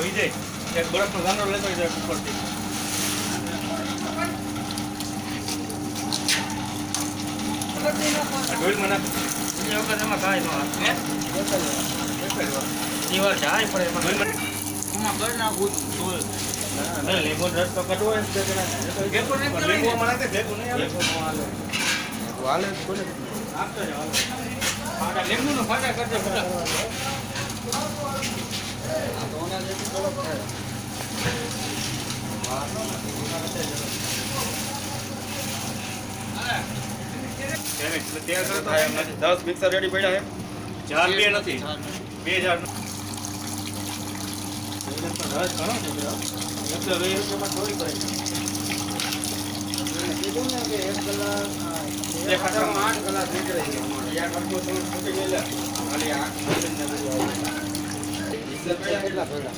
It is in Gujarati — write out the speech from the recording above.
વિજય એક બરફનો ગાંડો લેતો જાય ઉપરથી. ઢોલમાં નાખ. એ વખત એમાં કાંઈ ન આવે. એ વાર જાય પડે એમાં. એમાં કરી નાખું ઢોલ. લીંબુ રસ તો કટવો હોય લીંબુમાં નાખે ભેગું નહીં આવે. હાલે બોલે આપતો જાવ ફાટા લીંબુનો ફાટા કરજો બધા. થાય એમ નથી 10 મિક્સર રેડી પડ્યા છે ચાર બે નથી 2000 કેટલા પડ્યા